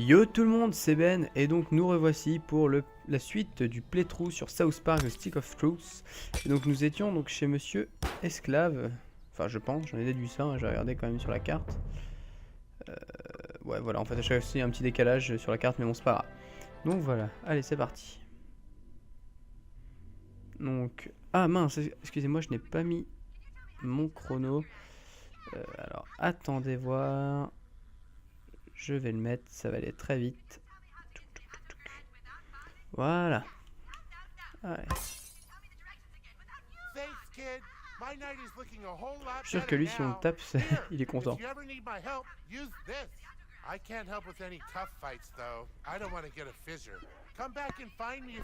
Yo tout le monde, c'est Ben et donc nous revoici pour la suite du playthrough sur South Park The Stick of Truth. Et donc nous étions donc chez Monsieur Esclave, enfin je pense, j'en ai déduit ça, hein, j'ai regardé quand même sur la carte. Ouais voilà, en fait à chaque fois il y a un petit décalage sur la carte mais bon c'est pas grave. Donc voilà, allez c'est parti. Donc, ah mince, excusez-moi je n'ai pas mis mon chrono. Alors attendez voir. Je vais le mettre, ça va aller très vite. Voilà. Allez. Je suis sûr que lui, si on le tape, il est content.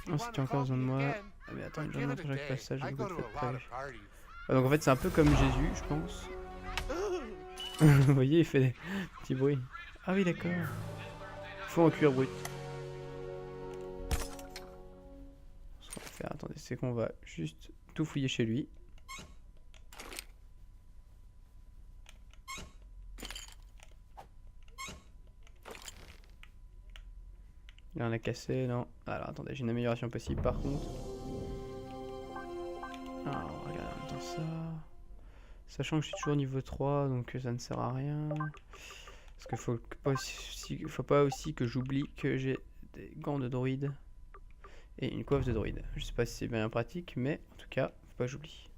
Non, si tu as encore besoin de moi. Ah, mais attends, je montre chaque passage. Donc en fait, c'est un peu comme Jésus, je pense. Vous voyez, il fait des petits bruits. Ah oui, d'accord. Faut en cuir brut. Ce qu'on va faire, attendez, c'est qu'on va juste tout fouiller chez lui. Il en a cassé, non. Alors attendez, j'ai une amélioration possible par contre. Alors on va regarder en même temps ça. Sachant que je suis toujours niveau 3, donc ça ne sert à rien. Parce qu'il faut pas aussi que j'oublie que j'ai des gants de druide et une coiffe de druide. Je sais pas si c'est bien pratique, mais en tout cas, faut pas que j'oublie.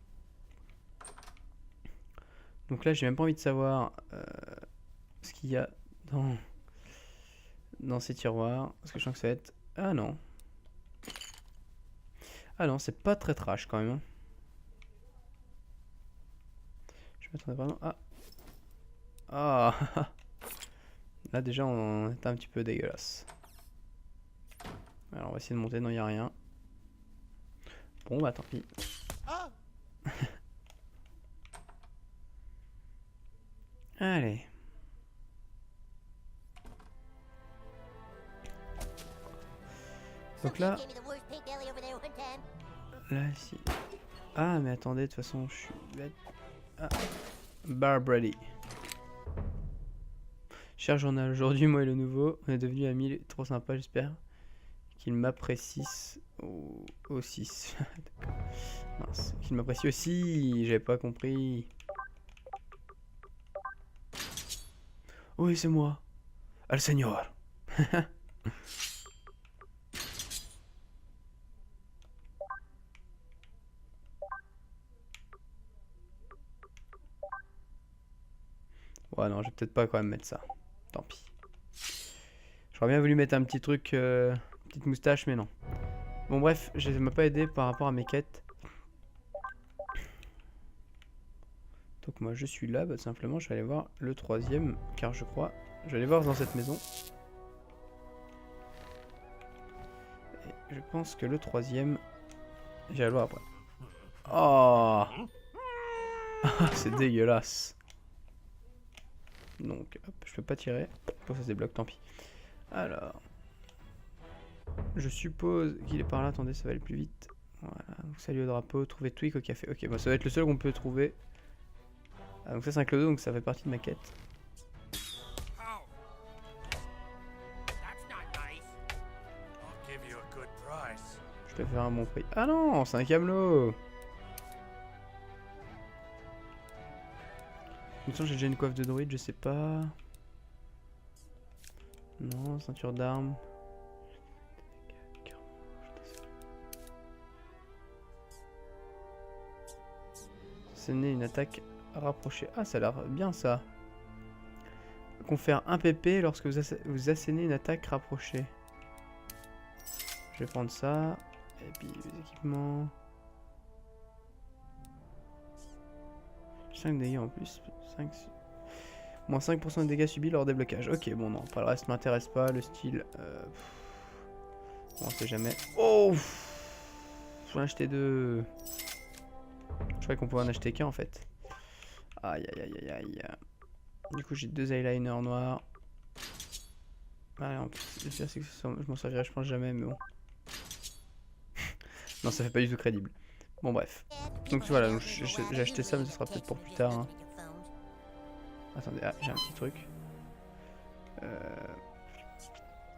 Donc là, j'ai même pas envie de savoir ce qu'il y a dans ces tiroirs. Parce que je sens que ça va être... Ah non. Ah non, c'est pas très trash quand même. Hein. Je m'attendais vraiment... Ah. Ah. Là déjà, on est un petit peu dégueulasse. Alors on va essayer de monter. Non, il n'y a rien. Bon, bah tant pis. Allez. Donc là... Là, si... Ah, mais attendez, de toute façon, je suis bête. Ah. Barbrady. Cher journal, aujourd'hui, moi et le nouveau, on est devenus amis, il est trop sympa, j'espère qu'il m'apprécie aussi. Mince, qu'il m'apprécie aussi, j'avais pas compris. Oui, c'est moi, El Señor. Ouais, non, je vais peut-être pas quand même mettre ça. Tant pis. J'aurais bien voulu mettre un petit truc, petite moustache, mais non. Bon, bref, ça m'a pas aidé par rapport à mes quêtes. Donc, moi, je suis là, bah, tout simplement, je vais aller voir le troisième, car je crois. Je vais aller voir dans cette maison. Et je pense que le troisième, j'irai le voir après. Oh, c'est dégueulasse. Donc, hop, je peux pas tirer. Pour ça se débloque, tant pis. Alors, je suppose qu'il est par là. Attendez, ça va aller plus vite. Voilà, donc salut au drapeau, trouver tweak au café. Ok, bon, ça va être le seul qu'on peut trouver. Ah, donc ça c'est un clodo, donc ça fait partie de ma quête. Je peux faire un bon prix. Ah non, c'est un camelot. J'ai déjà une coiffe de druide, je sais pas. Non, ceinture d'armes. Asséner une attaque rapprochée. Ah, ça a l'air bien ça. Confère un PP lorsque vous assénez une attaque rapprochée. Je vais prendre ça. Et puis les équipements. 5 dégâts en plus. 5... Moins 5% de dégâts subis lors des blocages. Ok, bon non, pas le reste m'intéresse pas. Le style... Bon, on sait jamais. Oh, j'en ai acheté 2. Je croyais qu'on pouvait en acheter qu'un en fait. Aïe aïe aïe aïe aïe. Du coup j'ai 2 eyeliners noirs. Ah en plus, le pire c'est que je m'en servirai je pense jamais mais bon. Non ça fait pas du tout crédible. Bon bref. Donc voilà, j'ai acheté ça mais ce sera peut-être pour plus tard. Hein. Attendez, ah, j'ai un petit truc.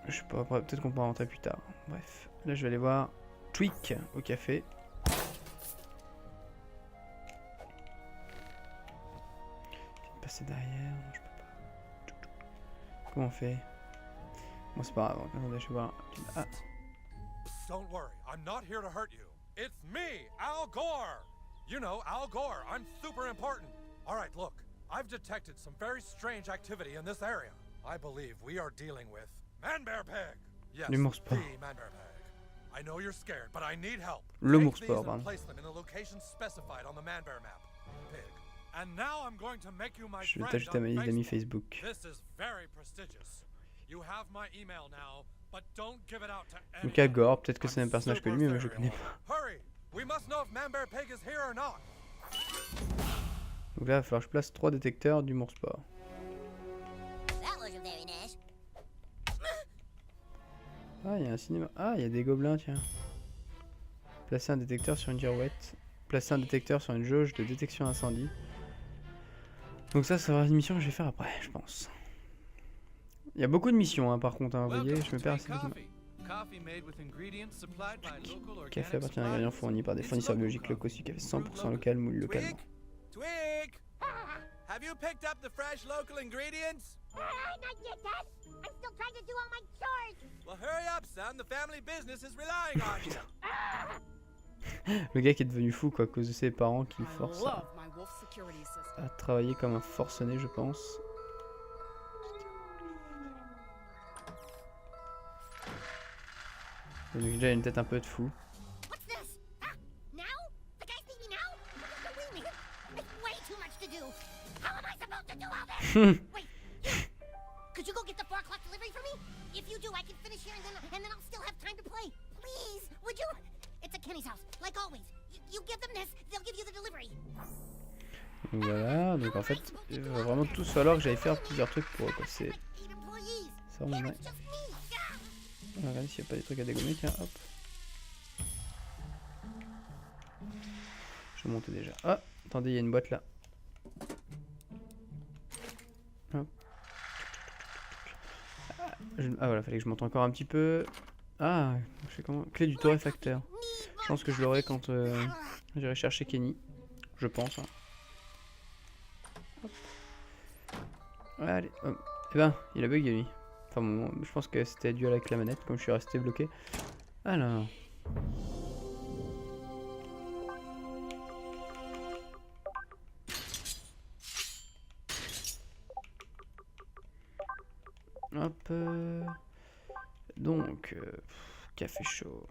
Je sais pas, peut-être qu'on pourra rentrer plus tard. Bref, là je vais aller voir Tweak au café. Passer derrière, non, je peux pas. Comment on fait? Bon, c'est pas grave, attendez, je vais voir. Ah. Don't worry, I'm not here to hurt you. It's me, Al Gore. You know, Al Gore. I'm super important. All right, look. I've detected some very strange activity in this area. I believe we are dealing with Manbear Pig. Yes, the Manbear Pig. I know you're scared, but I need help. L'humour Take these sport, and place them in the location specified on the Manbear map. Pig. And now I'm going to make you my Je vais friend t'ajouter à ma on liste d'amis Facebook. This is very prestigious. You have my email now, but don't give it out to anyone. Donc à Gore, peut-être que c'est un personnage connu, mais moi je connais pas. Hurry! We must know if Manbear Pig is here or not. Donc là, il va falloir que je place 3 détecteurs d'humour sport. Ah, il y a un cinéma. Ah, il y a des gobelins, tiens. Placer un détecteur sur une girouette. Placer un détecteur sur une jauge de détection incendie. Donc ça sera une mission que je vais faire après, je pense. Il y a beaucoup de missions, hein, par contre, hein, vous voyez, je me perds assez vite. Café appartient à un ingrédient fourni par des fournisseurs biologiques locaux, celui café 100% local, moule localement. Twig! Have you picked up the fresh local ingredients? Not yet, Dad. I'm still trying to do all my chores. Well, hurry up, son. The family business is relying on you. Le gars qui est devenu fou, quoi, à cause de ses parents qui forcent à travailler comme un forcené, je pense. Il a déjà une tête un peu de fou. What's this? Now? The guys need me now? What do you mean? It's way too much to do. How am I supposed to do all this? Wait, could you go get the 4 o'clock delivery for me? If you do, I can finish here and then I'll still have time to play. Please, would you? It's at Kenny's house, like always. You give them this, they'll give you the delivery. Donc voilà, donc en fait, il va vraiment tout falloir que j'aille faire plusieurs trucs pour eux, quoi. C'est vraiment nice. On va regarder s'il n'y a pas des trucs à dégommer, tiens, hop. Je vais monter déjà. Ah, attendez, il y a une boîte là. Hop. Ah voilà, fallait que je monte encore un petit peu. Ah, je sais comment. Clé du torréfacteur. Je pense que je l'aurai quand j'irai chercher Kenny. Je pense. Hein. Hop. Allez, hop. Eh ben, il a bugué lui. Enfin bon, je pense que c'était dû avec la manette, comme je suis resté bloqué. Alors. Hop. Donc, café chaud.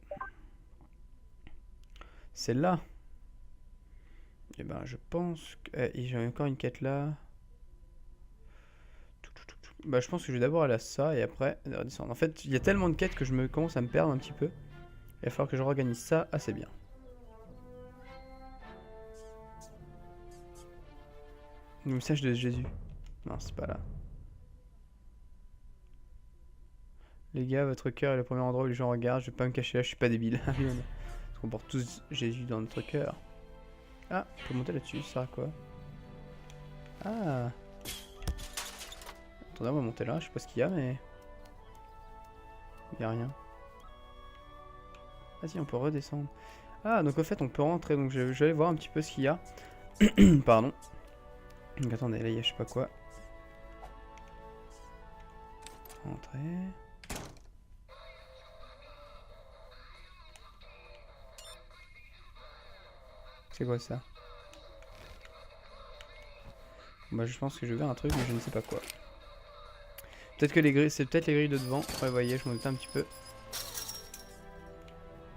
C'est là. Et ben, je pense que... j'ai encore une quête là. Bah, je pense que je vais d'abord aller à ça et après redescendre. En fait, il y a tellement de quêtes que je commence à me perdre un petit peu. Il va falloir que je réorganise ça assez bien. Le message de Jésus. Non, c'est pas là. Les gars, votre cœur est le premier endroit où les gens regardent. Je vais pas me cacher là, je suis pas débile. Parce qu'on porte tous Jésus dans notre cœur. Ah, on peut monter là-dessus, ça sert à quoi? Ah. Attendez, on va monter là, je sais pas ce qu'il y a, mais... Il y a rien. Ah si, on peut redescendre. Ah, donc en fait, on peut rentrer, donc je vais aller voir un petit peu ce qu'il y a. Pardon. Donc attendez, là, il y a je sais pas quoi. Rentrer... C'est quoi ça? Bah je pense que je vais vers un truc mais je ne sais pas quoi. Peut-être que les grilles, c'est peut-être les grilles de devant. Ouais, vous voyez, je m'en doutais un petit peu.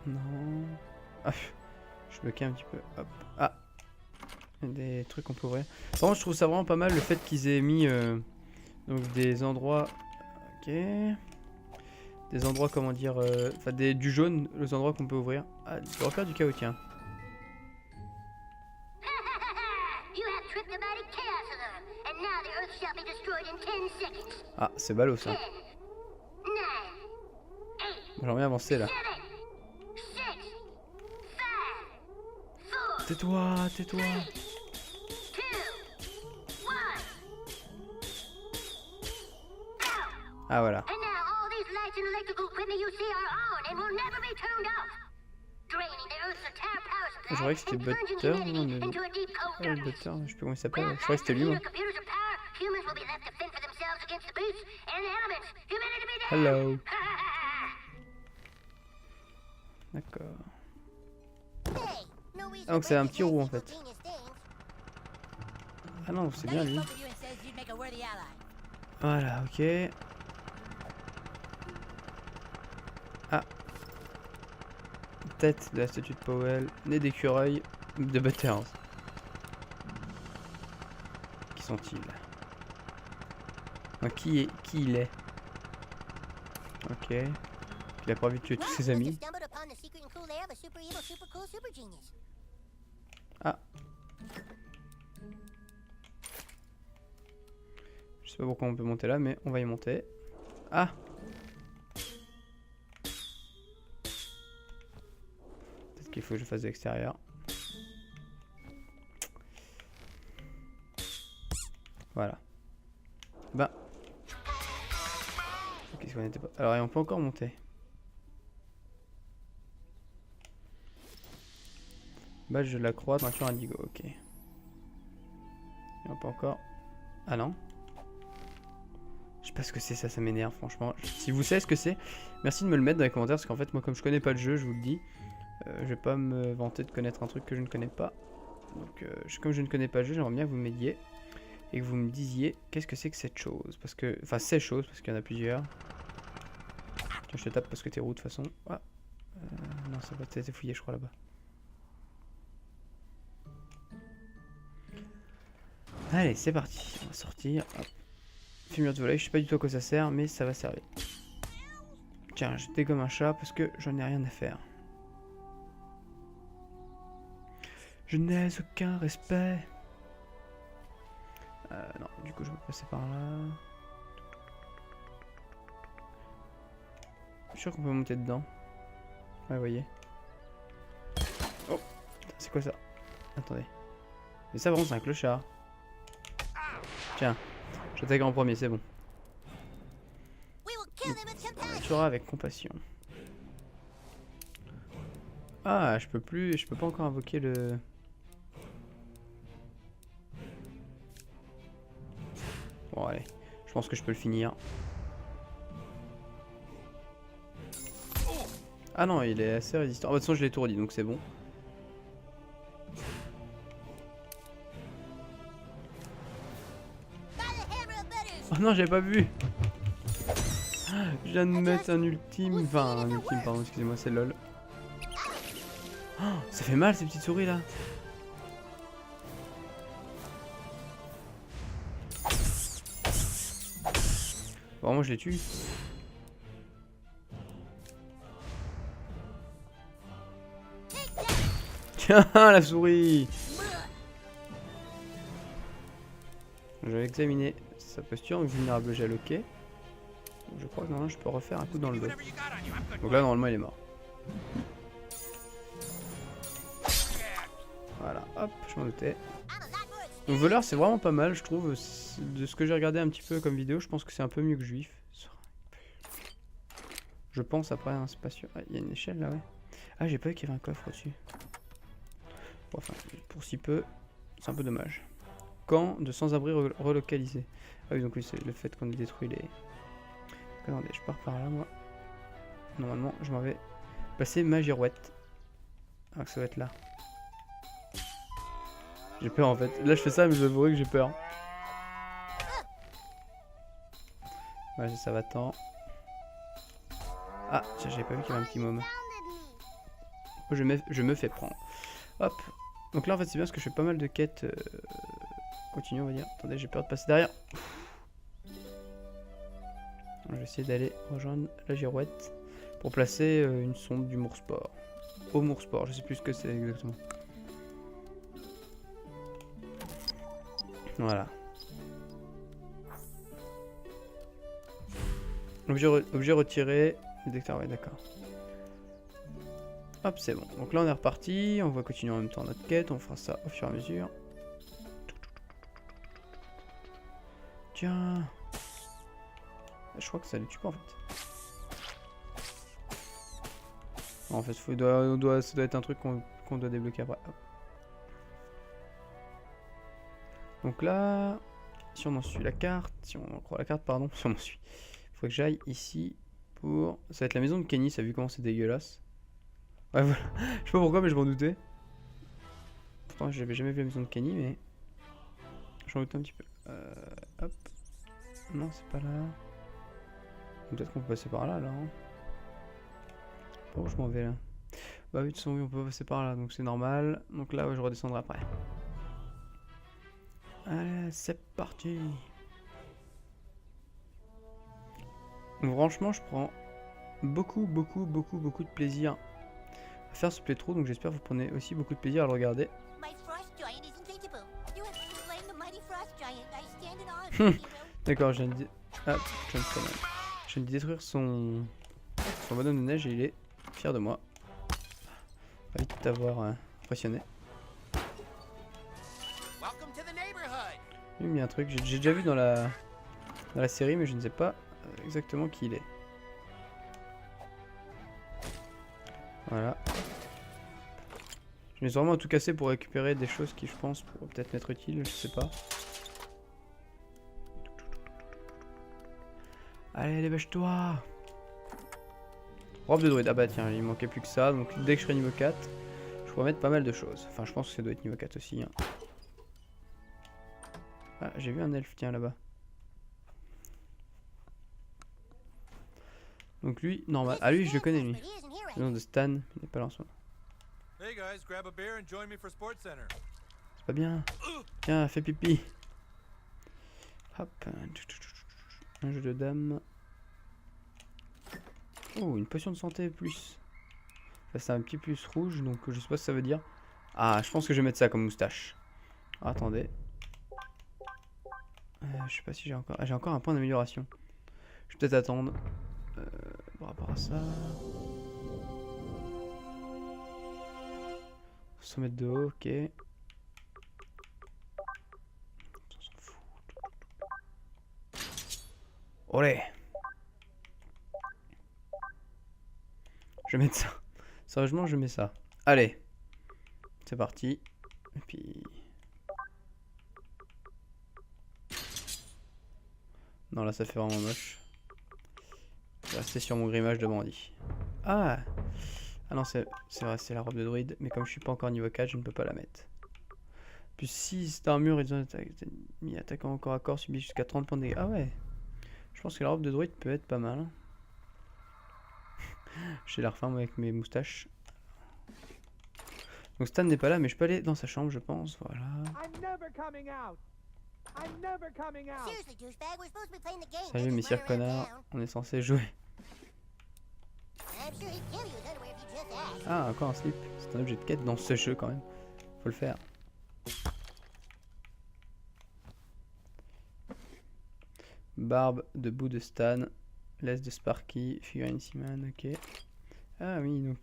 Non. Ah, je suis bloqué un petit peu. Hop. Ah. Il y a des trucs qu'on peut ouvrir. Par contre, je trouve ça vraiment pas mal le fait qu'ils aient mis donc des endroits. Ok. Des endroits, comment dire. Enfin, du jaune, les endroits qu'on peut ouvrir. Ah, je peux refaire du chaos, tiens. Ah, c'est ballot ça. J'aimerais bien avancer là. Tais-toi, tais-toi. Ah voilà. Je croyais que c'était Butter, non mais... Ouais, Butter, je sais plus comment il s'appelle, je croyais que c'était lui, moi. Hello. D'accord. Ah, donc c'est un petit roux en fait. Ah non, c'est bien lui. Voilà, ok. Ah. Tête de la statue de Powell, nez d'écureuil de Butters. Qui sont-ils? Enfin, qui il est? Ok. Il a pas envie de tuer tous ses amis. Ah. Je sais pas pourquoi on peut monter là, mais on va y monter. Ah. Peut-être qu'il faut que je fasse de l'extérieur. Voilà. Bah. Qu'est-ce qu'on était pas... Alors, et on peut encore monter. Badge de la croix, peinture indigo, ok. Et on peut encore... Ah non. Je sais pas ce que c'est, ça m'énerve franchement. Si vous savez ce que c'est, merci de me le mettre dans les commentaires, parce qu'en fait moi comme je connais pas le jeu, je vous le dis, je vais pas me vanter de connaître un truc que je ne connais pas. Donc comme je ne connais pas le jeu, j'aimerais bien que vous m'aidiez et que vous me disiez qu'est-ce que c'est que cette chose. Parce que... Enfin ces choses, parce qu'il y en a plusieurs. Tiens, je te tape parce que t'es roux de toute façon. Ah. Non, ça va être fouillé je crois là-bas. Allez, c'est parti. On va sortir. Hop. Fumure de volaille, je sais pas du tout à quoi ça sert, mais ça va servir. Tiens, je dégomme un chat parce que j'en ai rien à faire. Je n'ai aucun respect. Non, du coup je vais passer par là. Je suis sûr qu'on peut monter dedans. Ouais, vous voyez. Oh, c'est quoi ça? Attendez. Mais ça, vraiment, c'est un clochard. Tiens, j'attaque en premier, c'est bon. On tuera avec compassion. Ah, je peux pas encore invoquer le... Bon, allez, je pense que je peux le finir. Ah non, il est assez résistant. Ah, de toute façon, je l'ai étourdi, donc c'est bon. Oh non, j'avais pas vu. Je viens de mettre un ultime. Enfin, un ultime, pardon, excusez-moi, c'est lol. Oh, ça fait mal ces petites souris là. Bon, moi je les tue. Tiens, la souris. Je vais examiner sa posture vulnérable gel, ok. Je crois que normalement je peux refaire un coup dans le dos. Donc là normalement il est mort. Voilà, hop, je m'en doutais. Donc voleur c'est vraiment pas mal je trouve. De ce que j'ai regardé un petit peu comme vidéo, je pense que c'est un peu mieux que juif. Je pense après, hein, c'est pas sûr. Ah, il y a une échelle là, ouais. Ah, j'ai pas vu qu'il y avait un coffre au-dessus. Bon, enfin, pour si peu, c'est un peu dommage. Camp de sans-abri relocalisé. Ah oui, donc oui, c'est le fait qu'on ait détruit les... Attendez, je pars par là, moi. Normalement, je m'en vais passer ma girouette. Ah, ça va être là. J'ai peur en fait. Là, je fais ça, mais je vous avouerai que j'ai peur. Ouais, ça va tant. Ah, tiens, j'avais pas vu qu'il y avait un petit môme. Je me fais prendre. Hop. Donc là, en fait, c'est bien parce que je fais pas mal de quêtes. Continue, on va dire. Attendez, j'ai peur de passer derrière. Je vais essayer d'aller rejoindre la girouette pour placer une sonde du Moorsport. Au Moorsport, je sais plus ce que c'est exactement. Voilà. Objet retiré. Détecteur, ouais, d'accord. Hop, c'est bon. Donc là, on est reparti. On va continuer en même temps notre quête. On fera ça au fur et à mesure. Tiens. Je crois que ça les tue pas en fait. En fait, ça doit être un truc qu'on doit débloquer après. Hop. Donc là, si on en suit la carte, si on en croit la carte, pardon, si on en suit, il faut que j'aille ici pour... Ça va être la maison de Kenny, ça a vu comment c'est dégueulasse. Ouais, voilà. Je sais pas pourquoi, mais je m'en doutais. Pourtant, j'avais jamais vu la maison de Kenny, mais... J'en doute un petit peu. Hop. Non, c'est pas là. Peut-être qu'on peut passer par là, là. Hein. Où je m'en vais, là? Bah oui, de toute façon, oui, on peut passer par là, donc c'est normal. Donc là, ouais, je redescendrai après. Allez, c'est parti. Donc, franchement, je prends beaucoup de plaisir à faire ce playthrough, donc j'espère que vous prenez aussi beaucoup de plaisir à le regarder. My frost giant is invincible. You have slain the mighty frost giant. I stand in awe of you, hero. D'accord, je viens de... Ah, je viens de détruire son bonhomme de neige et il est fier de moi. Ravi de t'avoir impressionné. Welcome to the neighborhood. Il m'a mis un truc, j'ai déjà vu dans la série, mais je ne sais pas exactement qui il est. Voilà. Je vais vraiment tout casser pour récupérer des choses qui, je pense, pourraient peut-être m'être utiles, je sais pas. Allez, dépêche-toi! Robe de druide, ah bah tiens, il manquait plus que ça, donc dès que je serai niveau 4, je pourrais mettre pas mal de choses. Enfin, je pense que ça doit être niveau 4 aussi. Hein. Ah, j'ai vu un elfe, tiens, là-bas. Donc lui, normal. Ah lui, je le connais, lui. But he isn't here right Le nom de Stan, il n'est pas là en ce moment. Hey guys, grab a beer and join me for Sports Center. C'est pas bien. Tiens, fais pipi. Hop. Un jeu de dames. Oh, une potion de santé plus. Ça, c'est un petit plus rouge, donc je sais pas ce que ça veut dire. Ah, je pense que je vais mettre ça comme moustache. Ah, attendez. Je sais pas si j'ai encore... Ah, j'ai encore un point d'amélioration. Je vais peut-être attendre. Par rapport à ça. 100 mètres de haut, ok. On s'en fout. Olé! Je vais mettre ça. Sérieusement, je mets ça. Allez. C'est parti. Et puis... Non, là, ça fait vraiment moche. Je vais rester sur mon grimage de bandit. Ah! Ah non, c'est vrai, c'est la robe de druide. Mais comme je suis pas encore niveau 4, je ne peux pas la mettre. Puis si cette armure est ennemis attaquant au corps à corps subit jusqu'à 30 points de dégâts. Ah ouais! Je pense que la robe de druide peut être pas mal. Hein. J'ai la referme avec mes moustaches. Donc Stan n'est pas là, mais je peux aller dans sa chambre, je pense. Voilà. Seriously, douchebag, we're supposed to be playing the game. Salut Just messieurs run around connards, town. on est censé jouer. I'm sure he'd give you his underwear if you just asked. Ah, encore un slip. C'est un objet de quête dans ce jeu quand même. Faut le faire. Barbe de bout de Stan. Laisse de Sparky. Figurine Seaman, ok. Ah oui, donc.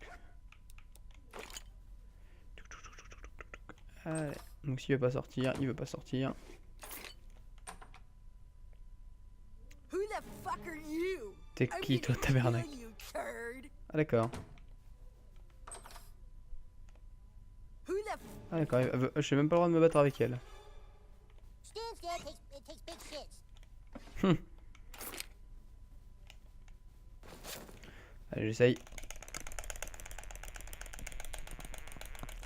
Allez. Donc s'il veut pas sortir, il veut pas sortir. Who the fuck are you? T'es I'm qui toi, gonna tabernacle? kill you, turd. Ah d'accord. Who the f Ah d'accord, j'ai même pas le droit de me battre avec elle. Stan's dad takes big shits. Allez, j'essaye.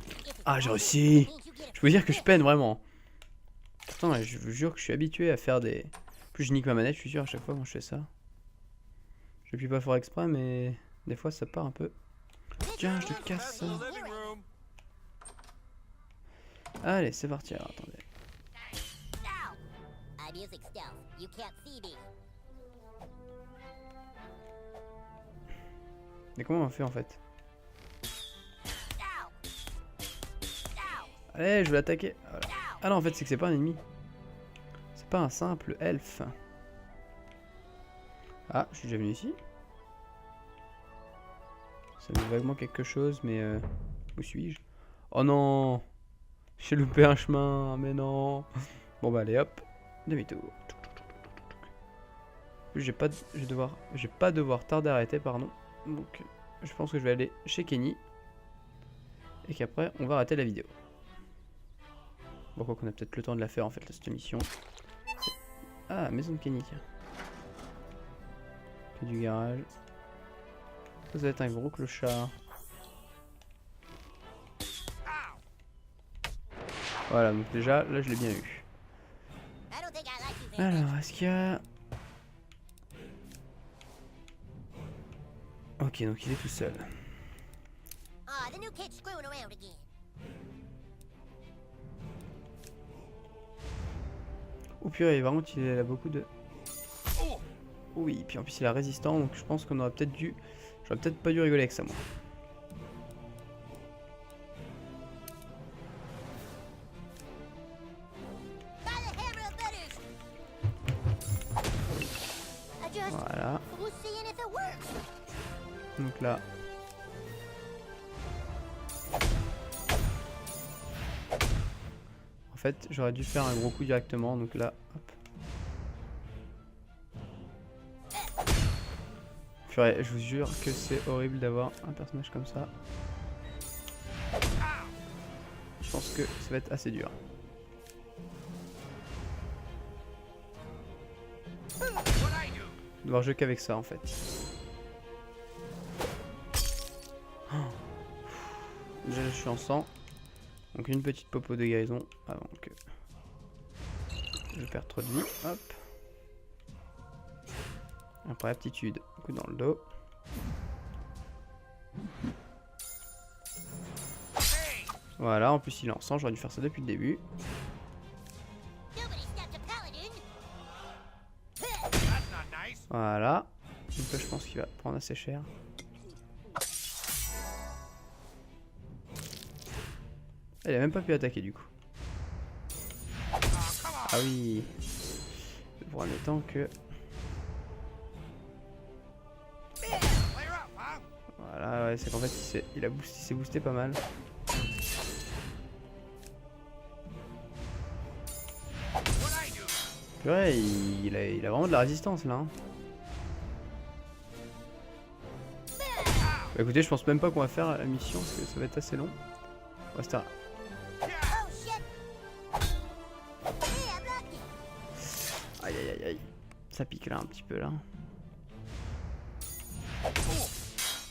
If it's Ah, j'ai wrong, réussi. it means you get a Je peux dire que free je gift. peine vraiment. Pourtant, je vous jure que je suis habitué à faire des... Plus je nique ma manette, je suis sûr à chaque fois quand je fais ça. Je puis pas fort exprès, mais des fois ça part un peu. Tiens, je te casse ça. That's the living room. Allez, c'est parti. Alors, attendez. Ow! I'm using stealth. You can't see me. Mais comment on fait en fait? Ow! Ow! Allez, je vais l'attaquer. Voilà. Ow! Ah non, en fait, c'est que c'est pas un ennemi. C'est pas un simple elfe. Ah, je suis déjà venu ici. Ça me dit vaguement quelque chose, mais où suis-je? Oh non! J'ai loupé un chemin, mais non! Bon bah allez hop, demi-tour. Je vais pas devoir tarder à arrêter, pardon. Donc je pense que je vais aller chez Kenny. Et qu'après, on va rater la vidéo. Bon, quoi qu'on a peut-être le temps de la faire en fait, cette mission. Ah, maison de Kenny, tiens. Que du garage. Ça va être un gros clochard. Voilà, donc déjà, là je l'ai bien eu. I don't think I like you very much. Alors, est-ce qu'il y a... Ok, donc il est tout seul. Ah, the new kid's screwing around again. Oh purée, vraiment, il a beaucoup de... Oui, puis en plus il est résistant, donc je pense qu'on aurait peut-être dû... J'aurais peut-être pas dû rigoler avec ça, moi. By the hammer of butters. I just Voilà. was seeing if it works. Donc là... En fait, j'aurais dû faire un gros coup directement, donc là, hop. Purée, je vous jure que c'est horrible d'avoir un personnage comme ça. Je pense que ça va être assez dur. Devoir jouer qu'avec ça en fait. Oh. Déjà je suis en sang. Donc une petite popo de guérison avant que je perde trop de vie. Hop. Après aptitude, coup dans le dos. Voilà, en plus il est en sang, j'aurais dû faire ça depuis le début. Nobody stopped a paladin. That's not nice. Voilà. Donc là je pense qu'il va prendre assez cher. Il a même pas pu attaquer du coup. Ah oui. Pour un temps que... Clear up, huh? Voilà, ouais, c'est qu'en fait il s'est boosté pas mal. What I do? Purée, il a vraiment de la résistance là. Hein. Bah, écoutez, je pense même pas qu'on va faire la mission parce que ça va être assez long. On va rester à... Oh shit. Hey, I blocked it. Aïe aïe aïe aïe. Ça pique là un petit peu là.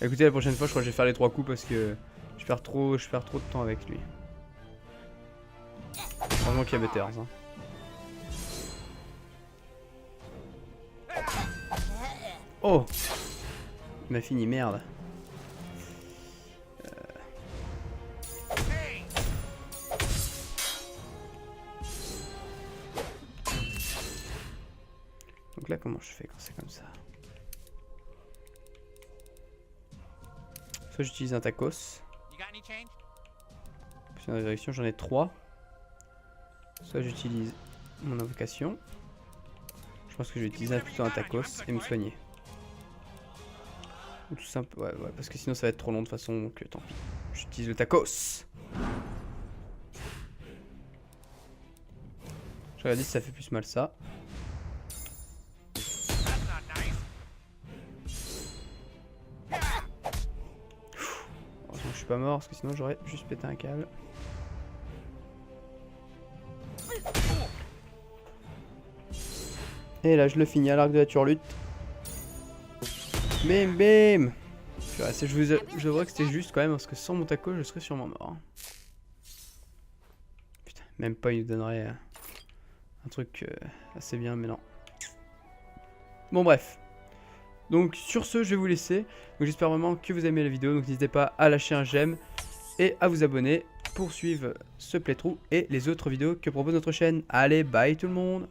Écoutez, la prochaine fois je crois que je vais faire les 3 coups parce que je perds trop de temps avec lui. Heureusement qu'il y a Butters. Hein. Oh! Il m'a fini, merde. Hey! Donc là, comment je fais quand c'est comme ça? Soit j'utilise un tacos. You got any change? Option de direction, j'en ai 3. Soit j'utilise mon invocation. Je pense que je vais utiliser plutôt un tacos et me soigner. Ou tout simple, ouais, parce que sinon ça va être trop long de toute façon, donc tant pis. J'utilise le tacos. Je regarde si ça fait plus mal ça. That's not nice. Heureusement que je suis pas mort, parce que sinon j'aurais juste pété un câble. Et là je le finis à l'arc de la turlute. Bim bim. Je vois que c'était juste quand même, parce que sans mon taco je serais sûrement mort. Putain, même pas il nous donnerait un truc assez bien, mais non. Bon bref. Donc sur ce je vais vous laisser. Donc j'espère vraiment que vous avez aimé la vidéo. Donc n'hésitez pas à lâcher un j'aime et à vous abonner pour suivre ce playthrough et les autres vidéos que propose notre chaîne. Allez, bye tout le monde.